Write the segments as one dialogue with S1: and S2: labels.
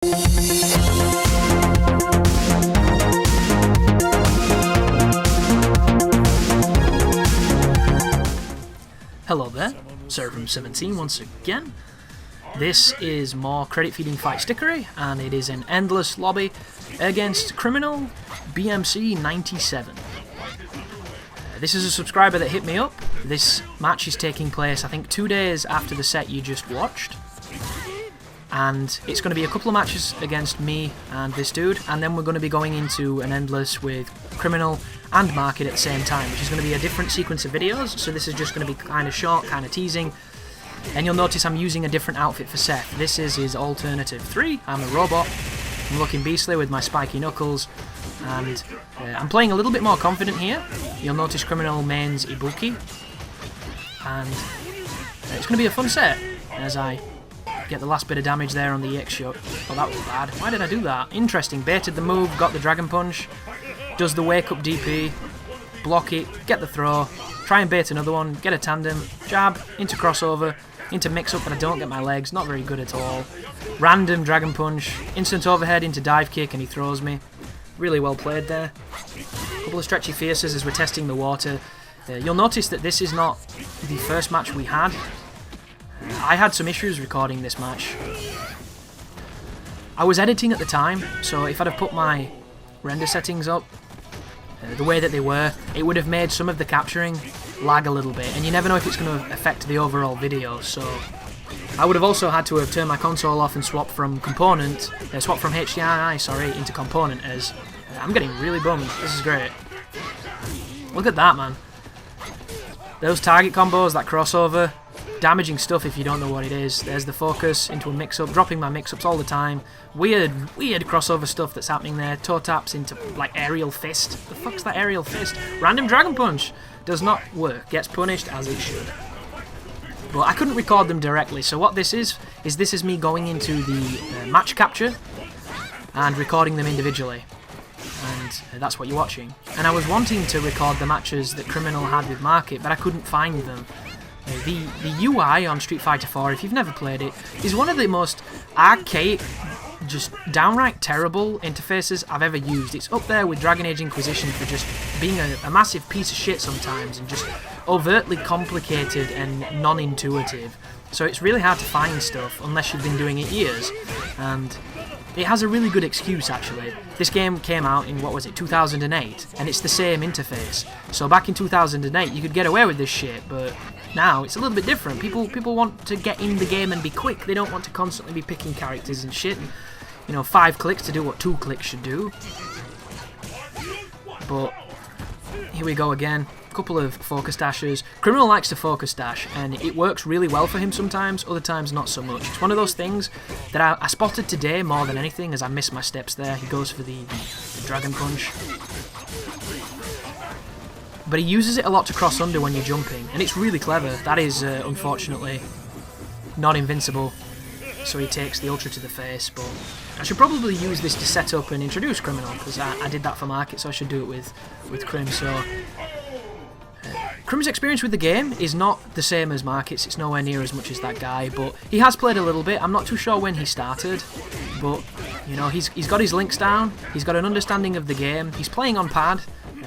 S1: Hello there, Servum17 once again. This is more credit feeding fight stickery, and it is an endless lobby against Criminal BMC97. This is a subscriber that hit me up. This match is taking place, I think, 2 days after the set you just watched. And it's going to be a couple of matches against me and this dude, and then we're going to be going into an endless with Criminal and Market at the same time, which is going to be a different sequence of videos. So this is just going to be kind of short, kind of teasing. And you'll notice I'm using a different outfit for Seth. This is his alternative 3. I'm a robot. I'm looking beastly with my spiky knuckles. And I'm playing a little bit more confident here. You'll notice Criminal mains Ibuki. And it's going to be a fun set as I get the last bit of damage there on the EX shot. Oh, that was bad. Why did I do that? Interesting. Baited the move, got the Dragon Punch, does the wake up DP, block it, get the throw, try and bait another one, get a tandem, jab, into crossover, into mix up, but I don't get my legs. Not very good at all. Random Dragon Punch, instant overhead into dive kick, and he throws me. Really well played there. A couple of stretchy fierces as we're testing the water. You'll notice that this is not the first match we had. I had some issues recording this match. I was editing at the time, so if I'd have put my render settings up the way that they were, it would have made some of the capturing lag a little bit, and you never know if it's going to affect the overall video. So I would have also had to have turned my console off and swapped from HDMI, into component, as I'm getting really bummed. This is great. Look at that, man. Those target combos, that crossover, damaging stuff if you don't know what it is. There's the focus into a mix-up, dropping my mix-ups all the time. Weird crossover stuff that's happening there. Toe taps into, like, aerial fist. The fuck's that aerial fist? Random Dragon Punch. Does not work. Gets punished as it should. But I couldn't record them directly, so what this is this is me going into the match capture and recording them individually. And that's what you're watching. And I was wanting to record the matches that Criminal had with Market, but I couldn't find them. The UI on Street Fighter 4, if you've never played it, is one of the most archaic, just downright terrible interfaces I've ever used. It's up there with Dragon Age Inquisition for just being a massive piece of shit sometimes, and just overtly complicated and non-intuitive. So it's really hard to find stuff unless you've been doing it years. And it has a really good excuse, actually. This game came out in, 2008, and it's the same interface. So back in 2008, you could get away with this shit, but now it's a little bit different. People want to get in the game and be quick. They don't want to constantly be picking characters and shit. And, 5 clicks to do what 2 clicks should do. But here we go again. A couple of focus dashes. Criminal likes to focus dash, and it works really well for him sometimes, other times not so much. It's one of those things that I spotted today more than anything, as I missed my steps there. He goes for the Dragon Punch. But he uses it a lot to cross under when you're jumping, and it's really clever. That is, unfortunately, not invincible, so he takes the Ultra to the face. But I should probably use this to set up and introduce Criminal, because I did that for Market, so I should do it with Crim. So Crim's experience with the game is not the same as Market's. It's nowhere near as much as that guy, but he has played a little bit. I'm not too sure when he started, but he's got his links down. He's got an understanding of the game. He's playing on pad.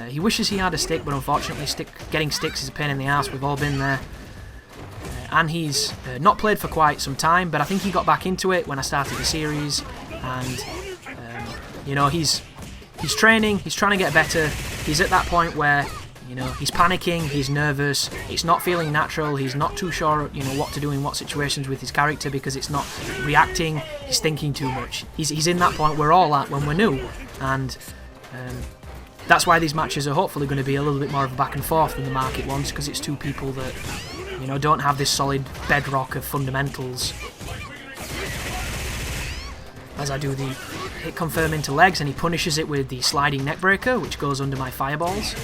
S1: He wishes he had a stick, but unfortunately getting sticks is a pain in the ass. We've all been there. And he's not played for quite some time, but I think he got back into it when I started the series. And he's training. He's trying to get better. He's at that point where he's panicking, he's nervous, it's not feeling natural, he's not too sure, what to do in what situations with his character because it's not reacting, he's thinking too much. He's in that point we're all at when we're new, and that's why these matches are hopefully going to be a little bit more of a back and forth than the Market ones, because it's two people that, don't have this solid bedrock of fundamentals. As I do the hit confirm into legs, and he punishes it with the sliding neck breaker, which goes under my fireballs.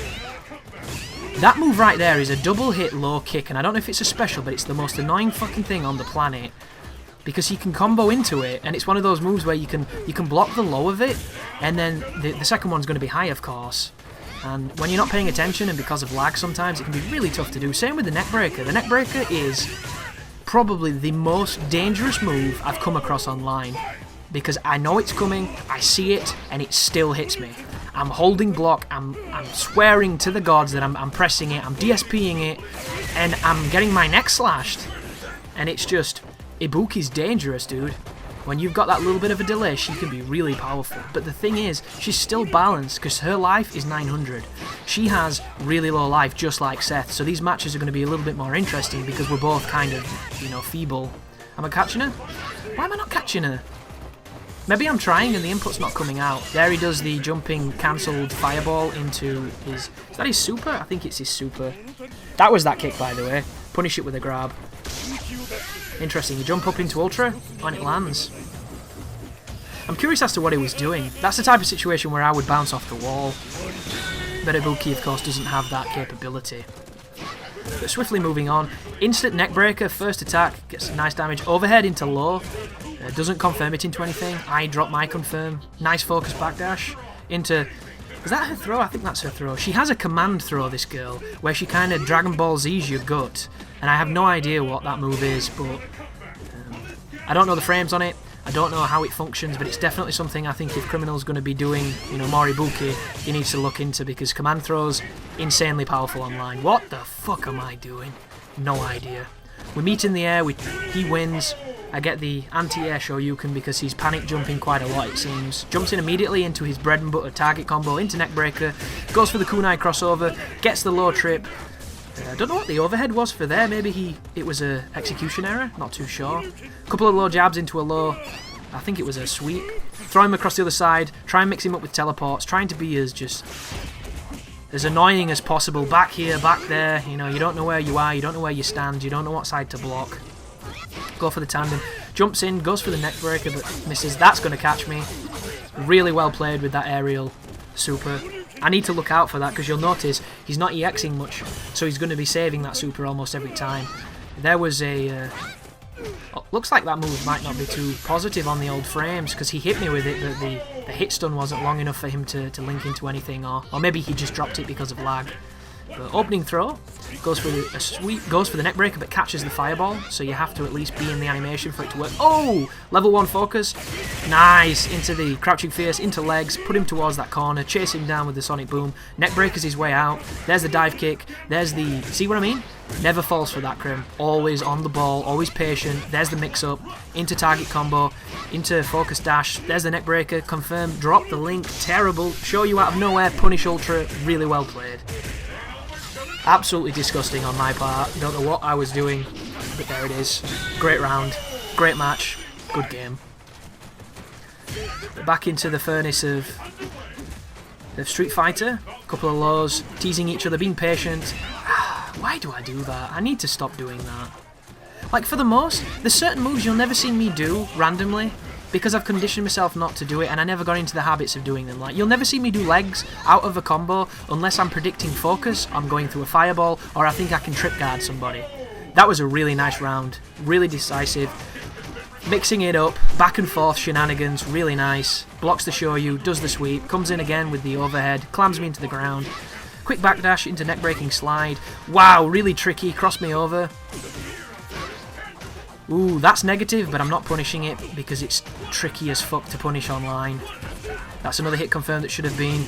S1: That move right there is a double hit low kick, and I don't know if it's a special, but it's the most annoying fucking thing on the planet, because he can combo into it, and it's one of those moves where you can block the low of it, and then the second one's going to be high, of course. And when you're not paying attention, and because of lag sometimes, it can be really tough to do. Same with the neck breaker. The neck breaker is probably the most dangerous move I've come across online. because I know it's coming, I see it, and it still hits me. I'm holding block, I'm swearing to the gods that I'm pressing it, I'm DSPing it, and I'm getting my neck slashed. And it's just, Ibuki's dangerous, dude. When you've got that little bit of a delay, she can be really powerful. But the thing is, she's still balanced because her life is 900. She has really low life, just like Seth. So these matches are going to be a little bit more interesting because we're both kind of, you know, feeble. Am I catching her? Why am I not catching her? Maybe I'm trying and the input's not coming out. There he does the jumping cancelled fireball into his... Is that his super? I think it's his super. That was that kick, by the way. Punish it with a grab. Interesting, you jump up into Ultra, and it lands. I'm curious as to what he was doing. That's the type of situation where I would bounce off the wall. But Ibuki, of course, doesn't have that capability. But swiftly moving on. Instant neckbreaker, first attack, gets some nice damage. Overhead into low. Doesn't confirm it into anything. I drop my confirm. Nice focus backdash. Into... Is that her throw? I think that's her throw. She has a command throw, this girl, where she kind of Dragon Ball Z's your gut. And I have no idea what that move is, but I don't know the frames on it. I don't know how it functions, but it's definitely something I think if Criminal's going to be doing, you know, more Ibuki, he needs to look into because command throws, insanely powerful online. What the fuck am I doing? No idea. We meet in the air, he wins. I get the anti-air Shoryuken because he's panic jumping quite a lot, it seems. Jumps in immediately into his bread and butter target combo, into neckbreaker, goes for the kunai crossover, gets the low trip. I don't know what the overhead was for there, maybe it was a execution error, not too sure. Couple of low jabs into a low, I think it was a sweep. Throw him across the other side, try and mix him up with teleports, trying to be as annoying as possible. Back here, back there, you know, you don't know where you are, you don't know where you stand, you don't know what side to block. Go for the tandem, jumps in, goes for the neck breaker but misses. That's going to catch me. Really well played with that aerial super. I need to look out for that because you'll notice he's not EXing much, so he's going to be saving that super almost every time. There was a... looks like that move might not be too positive on the old frames because he hit me with it, but the hit stun wasn't long enough for him to link into anything, or maybe he just dropped it because of lag. But opening throw, goes for a sweep, goes for the neck breaker but catches the fireball, so you have to at least be in the animation for it to work. Oh! Level 1 focus. Nice! Into the crouching fierce, into legs, put him towards that corner, chase him down with the sonic boom. Neck breaker's his way out. There's the dive kick. There's the... See what I mean? Never falls for that, Crim. Always on the ball, always patient. There's the mix-up. Into target combo. Into focus dash. There's the neck breaker. Confirm. Drop the link. Terrible. Show you out of nowhere. Punish ultra. Really well played. Absolutely disgusting on my part. Don't know what I was doing, but there it is. Great round, great match, good game. Back into the furnace of Street Fighter. Couple of lows, teasing each other, being patient. Why do I do that? I need to stop doing that. Like, for the most, there's certain moves you'll never see me do randomly because I've conditioned myself not to do it and I never got into the habits of doing them. Like, you'll never see me do legs out of a combo unless I'm predicting focus, I'm going through a fireball, or I think I can trip guard somebody. That was a really nice round, really decisive. Mixing it up, back and forth shenanigans, really nice. Blocks the Shoryu, does the sweep, comes in again with the overhead, clams me into the ground. Quick backdash into neck breaking slide. Wow, really tricky, crossed me over. Ooh, that's negative, but I'm not punishing it because it's tricky as fuck to punish online. That's another hit confirmed that should have been.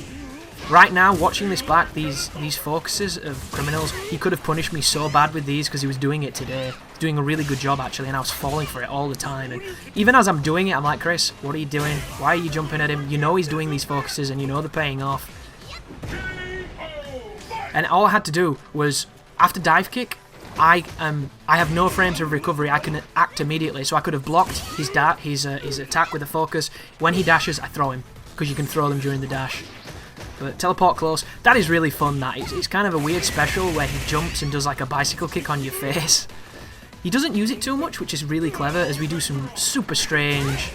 S1: Right now, watching this back, these focuses of Criminals, he could have punished me so bad with these because he was doing it today. He's doing a really good job, actually, and I was falling for it all the time. And even as I'm doing it, I'm like, Chris, what are you doing? Why are you jumping at him? You know he's doing these focuses and you know they're paying off. And all I had to do was, after dive kick, I have no frames of recovery. I can act immediately, so I could have blocked his attack with a focus. When he dashes, I throw him because you can throw them during the dash. But teleport close, that is really fun. That it's kind of a weird special where he jumps and does like a bicycle kick on your face. He doesn't use it too much, which is really clever, as we do some super strange,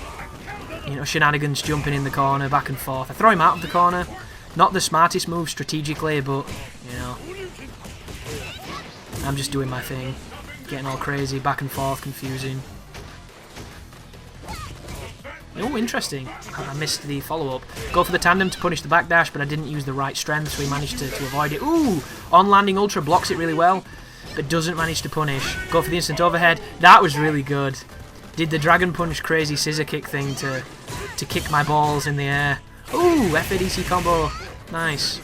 S1: you know, shenanigans, jumping in the corner, back and forth. I throw him out of the corner. Not the smartest move strategically, but you know. I'm just doing my thing, getting all crazy, back and forth, confusing. Oh, interesting. I missed the follow-up. Go for the tandem to punish the backdash, but I didn't use the right strength, so he managed to avoid it. Ooh! On landing ultra, blocks it really well, but doesn't manage to punish. Go for the instant overhead. That was really good. Did the Dragon Punch crazy scissor kick thing to to kick my balls in the air. Ooh, FADC combo. Nice.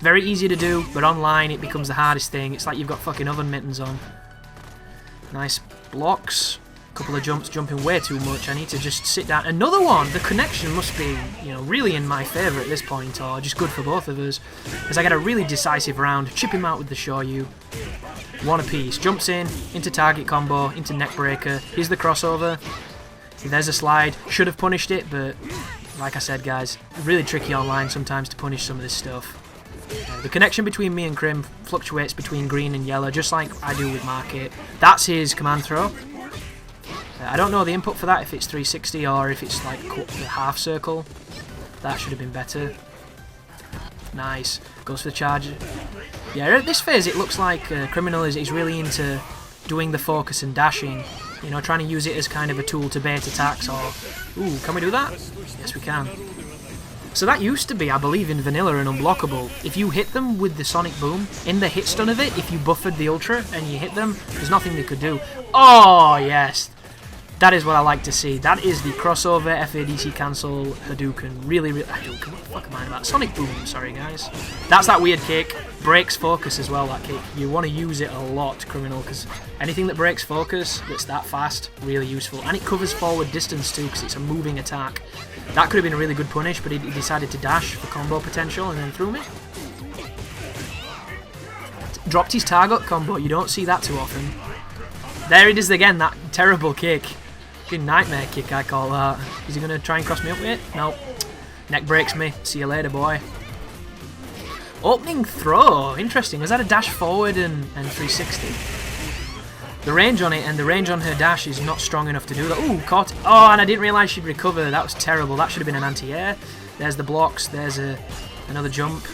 S1: Very easy to do, but online it becomes the hardest thing. It's like you've got fucking oven mittens on. Nice blocks. Couple of jumps, jumping way too much. I need to just sit down. Another one! The connection must be, you know, really in my favour at this point, or just good for both of us. As I get a really decisive round, chip him out with the Shoryu. One apiece. Jumps in, into target combo, into neck breaker. Here's the crossover. There's a slide. Should have punished it, but like I said, guys, really tricky online sometimes to punish some of this stuff. The connection between me and Crim fluctuates between green and yellow, just like I do with Market. That's his command throw. I don't know the input for that, if it's 360 or if it's like the half circle. That should have been better. Nice. Goes for the charge. Yeah, at this phase it looks like Criminal is really into doing the focus and dashing. You know, trying to use it as kind of a tool to bait attacks or... Ooh, can we do that? Yes, we can. So that used to be, I believe, in Vanilla and unblockable. If you hit them with the Sonic Boom, in the hit stun of it, if you buffered the Ultra and you hit them, there's nothing they could do. Oh, yes! That is what I like to see. That is the crossover, FADC cancel, Hadouken. Really, Hadouken, what the fuck am I about? Sonic Boom, sorry guys. That's that weird kick. Breaks focus as well, that kick. You want to use it a lot, Criminal, because anything that breaks focus, that's that fast, really useful. And it covers forward distance too, because it's a moving attack. That could have been a really good punish, but he decided to dash for combo potential and then threw me. Dropped his target combo, you don't see that too often. There it is again, that terrible kick. Fucking nightmare kick, I call that. Is he going to try and cross me up with it? Nope. Neck breaks me. See you later, boy. Opening throw. Interesting. Was that a dash forward and 360? The range on it and the range on her dash is not strong enough to do that. Ooh, caught. Oh, and I didn't realise she'd recover. That was terrible. That should have been an anti-air. There's the blocks. There's another jump.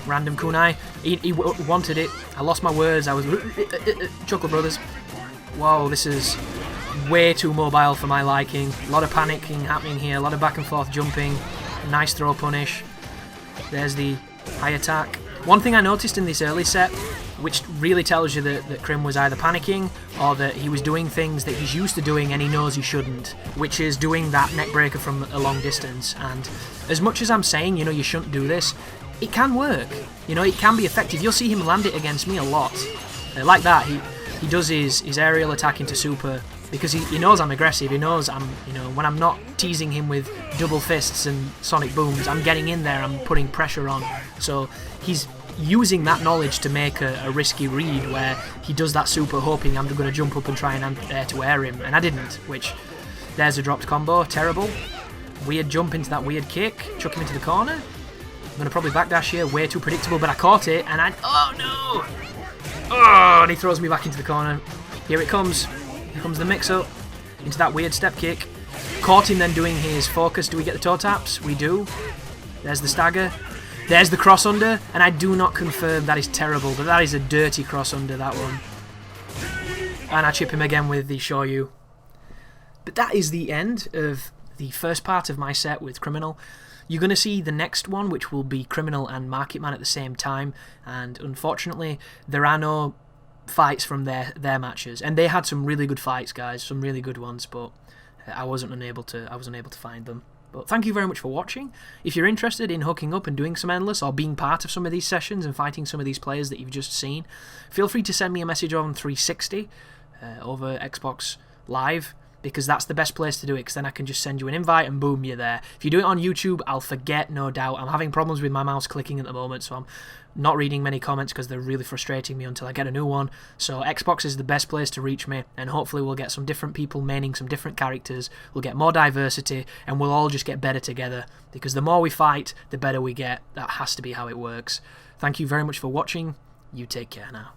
S1: Random kunai. He wanted it. I lost my words. I was... Chuckle Brothers. Whoa, this is way too mobile for my liking. A lot of panicking happening here. A lot of back and forth jumping. Nice throw punish. There's the high attack. One thing I noticed in this early set, which really tells you that Crim was either panicking or that he was doing things that he's used to doing and he knows he shouldn't, which is doing that neck breaker from a long distance. And as much as I'm saying, you know, you shouldn't do this, it can work. You know, it can be effective. You'll see him land it against me a lot. Like that, he does his aerial attack into super because he knows I'm aggressive. He knows I'm, you know, when I'm not teasing him with double fists and sonic booms, I'm getting in there, I'm putting pressure on. So he's using that knowledge to make a risky read where he does that super hoping I'm going to jump up and try and air-to-air him, and I didn't, which, there's a dropped combo, terrible. Weird jump into that weird kick, chuck him into the corner. I'm going to probably backdash here, way too predictable, but I caught it, and oh no! Oh, and he throws me back into the corner. Here it comes. Here comes the mix-up. Into that weird step kick. Caught him then doing his focus. Do we get the toe taps? We do. There's the stagger. There's the cross under. And I do not confirm that is terrible, but that is a dirty cross under, that one. And I chip him again with the Shoryu. But that is the end of the first part of my set with Criminal. You're going to see the next one, which will be Criminal and Market Man at the same time, and unfortunately there are no fights from their matches, and they had some really good fights, guys, some really good ones, but I wasn't unable to find them. But thank you very much for watching. If you're interested in hooking up and doing some Endless, or being part of some of these sessions and fighting some of these players that you've just seen, feel free to send me a message on 360 over Xbox Live, because that's the best place to do it, because then I can just send you an invite and boom, you're there. If you do it on YouTube, I'll forget, no doubt. I'm having problems with my mouse clicking at the moment, so I'm not reading many comments because they're really frustrating me until I get a new one. So Xbox is the best place to reach me, and hopefully we'll get some different people maining some different characters, we'll get more diversity, and we'll all just get better together, because the more we fight, the better we get. That has to be how it works. Thank you very much for watching. You take care now.